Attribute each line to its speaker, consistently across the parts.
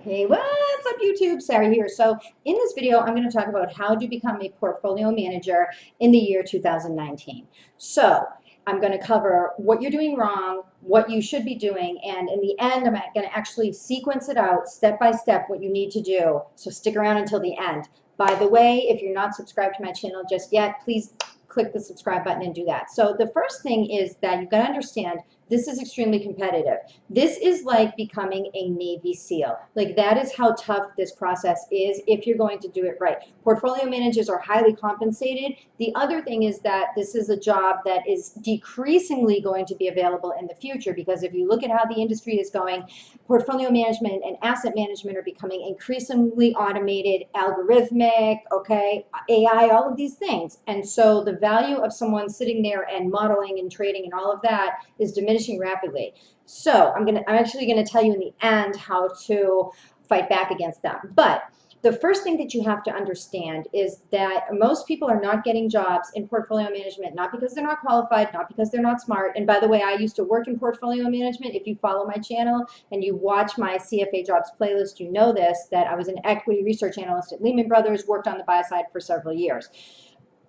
Speaker 1: Hey, what's up YouTube? Sarah here. So in this video, I'm going to talk about how to become a portfolio manager in the year 2019. So I'm going to cover what you're doing wrong, what you should be doing, and in the end, I'm going to actually sequence it out step by step what you need to do. So stick around until the end. By the way, if you're not subscribed to my channel just yet, please click the subscribe button and do that. So the first thing is that you've got to understand this is extremely competitive. This is like becoming a Navy SEAL. Like that is how tough this process is if you're going to do it right. Portfolio managers are highly compensated. The other thing is that this is a job that is decreasingly going to be available in the future, because if you look at how the industry is going, portfolio management and asset management are becoming increasingly automated, algorithmic, okay, AI, all of these things. And so the value of someone sitting there and modeling and trading and all of that is diminishing rapidly. So I'm actually gonna tell you in the end how to fight back against that. But the first thing that you have to understand is that most people are not getting jobs in portfolio management, not because they're not qualified, not because they're not smart. And by the way, I used to work in portfolio management. If you follow my channel and you watch my CFA jobs playlist, you know this, that I was an equity research analyst at Lehman Brothers, worked on the buy side for several years.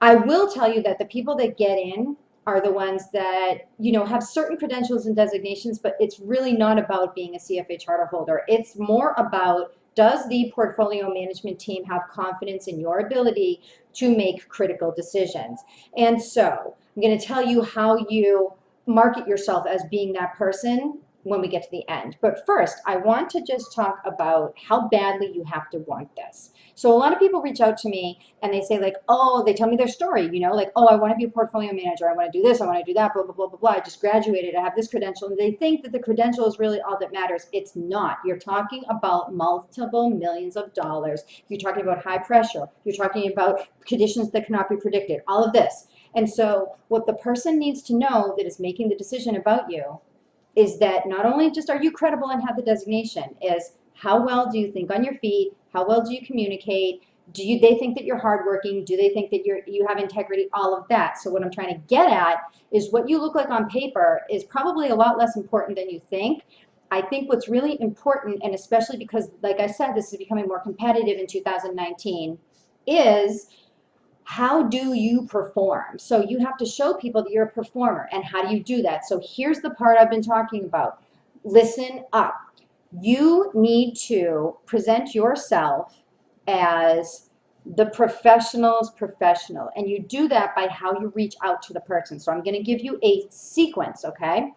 Speaker 1: I will tell you that the people that get in are the ones that, you know, have certain credentials and designations, but it's really not about being a CFA charter holder. It's more about, does the portfolio management team have confidence in your ability to make critical decisions? And so I'm going to tell you how you market yourself as being that person when we get to the end. But first, I want to just talk about how badly you have to want this. So a lot of people reach out to me and they say like, oh, they tell me their story, you know, like, oh, I want to be a portfolio manager. I want to do this. I want to do that, blah, blah, blah, blah, blah. I just graduated. I have this credential. And they think that the credential is really all that matters. It's not. You're talking about multiple millions of dollars. You're talking about high pressure. You're talking about conditions that cannot be predicted, all of this. And so what the person needs to know that is making the decision about you is that not only just are you credible and have the designation, is how well do you think on your feet? How well do you communicate? They think that you're hardworking? Do they think that you have integrity? All of that. So what I'm trying to get at is what you look like on paper is probably a lot less important than you think. I think what's really important, and especially because, like I said, this is becoming more competitive in 2019, is how do you perform? So you have to show people that you're a performer. And how do you do that? So here's the part I've been talking about. Listen up. You need to present yourself as the professional's professional. And you do that by how you reach out to the person. So I'm going to give you a sequence, okay?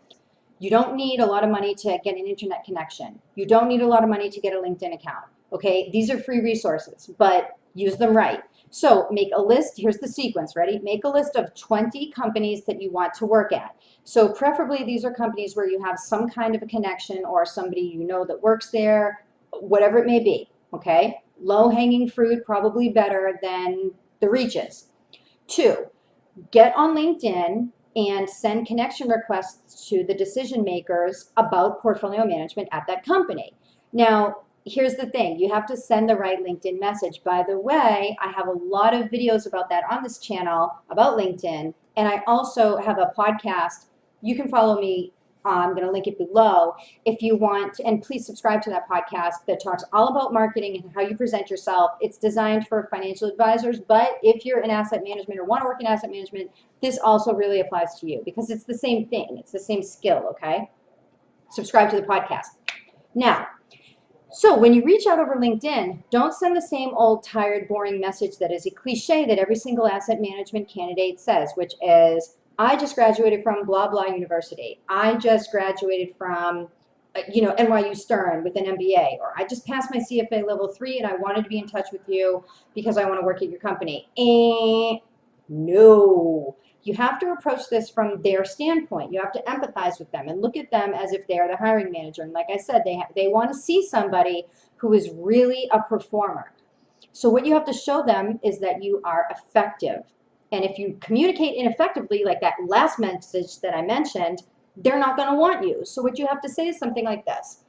Speaker 1: You don't need a lot of money to get an internet connection. You don't need a lot of money to get a LinkedIn account, okay? These are free resources, but use them right. So make a list. Here's the sequence. Ready? Make a list of 20 companies that you want to work at. So preferably these are companies where you have some kind of a connection or somebody you know that works there, whatever it may be, okay? Low-hanging fruit, probably better than the reaches. 2, get on LinkedIn and send connection requests to the decision makers about portfolio management at that company. Now, here's the thing, you have to send the right LinkedIn message. By the way, I have a lot of videos about that on this channel about LinkedIn, and I also have a podcast. You can follow me. I'm going to link it below if you want, and please subscribe to that podcast that talks all about marketing and how you present yourself. It's designed for financial advisors, but if you're in asset management or want to work in asset management, this also really applies to you because it's the same thing. It's the same skill, okay? Subscribe to the podcast. Now, so when you reach out over LinkedIn, don't send the same old, tired, boring message that is a cliche that every single asset management candidate says, which is, I just graduated from blah, blah university. I just graduated from, you know, NYU Stern with an MBA, or I just passed my CFA level 3 and I wanted to be in touch with you because I want to work at your company. No. You have to approach this from their standpoint. You have to empathize with them and look at them as if they are the hiring manager. And like I said, they want to see somebody who is really a performer. So what you have to show them is that you are effective. And if you communicate ineffectively, like that last message that I mentioned, they're not going to want you. So what you have to say is something like this.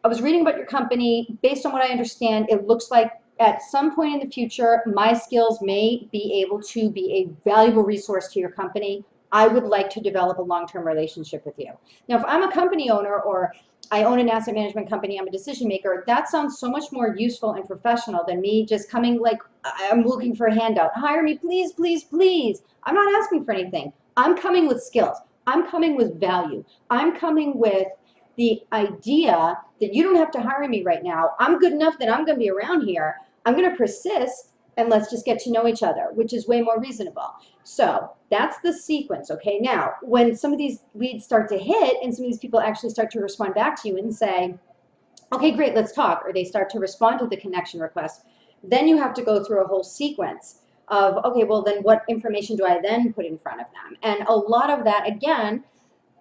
Speaker 1: I was reading about your company. Based on what I understand, it looks like at some point in the future, my skills may be able to be a valuable resource to your company. I would like to develop a long-term relationship with you. Now, if I'm a company owner or I own an asset management company, I'm a decision maker. That sounds so much more useful and professional than me just coming like, I'm looking for a handout. Hire me, please, please, please. I'm not asking for anything. I'm coming with skills. I'm coming with value. I'm coming with the idea that you don't have to hire me right now. I'm good enough that I'm going to be around here. I'm going to persist, and let's just get to know each other, which is way more reasonable. So that's the sequence. Okay, now when some of these leads start to hit and some of these people actually start to respond back to you and say, okay, great, let's talk, or they start to respond to the connection request, then you have to go through a whole sequence of, okay, well then what information do I then put in front of them? And a lot of that, again,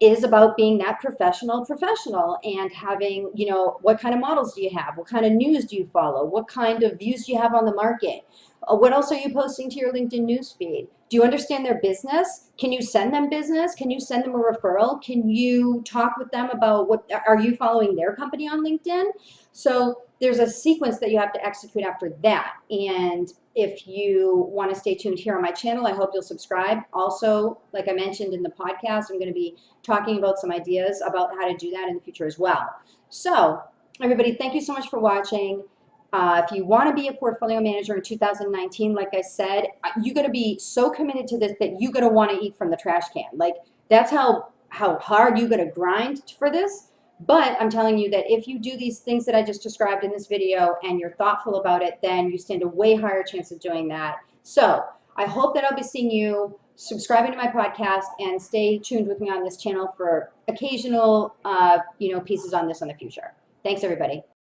Speaker 1: is about being that professional and having, you know, what kind of models do you have? What kind of news do you follow? What kind of views do you have on the market? What else are you posting to your LinkedIn newsfeed? Do you understand their business? Can you send them business? Can you send them a referral? Can you talk with them about what, are you following their company on LinkedIn? So there's a sequence that you have to execute after that. And if you want to stay tuned here on my channel, I hope you'll subscribe. Also, like I mentioned in the podcast, I'm going to be talking about some ideas about how to do that in the future as well. So everybody, thank you so much for watching. If you want to be a portfolio manager in 2019, like I said, you're going to be so committed to this that you're going to want to eat from the trash can. Like that's how hard you're going to grind for this. But I'm telling you that if you do these things that I just described in this video and you're thoughtful about it, then you stand a way higher chance of doing that. So I hope that I'll be seeing you subscribing to my podcast and stay tuned with me on this channel for occasional, pieces on this in the future. Thanks, everybody.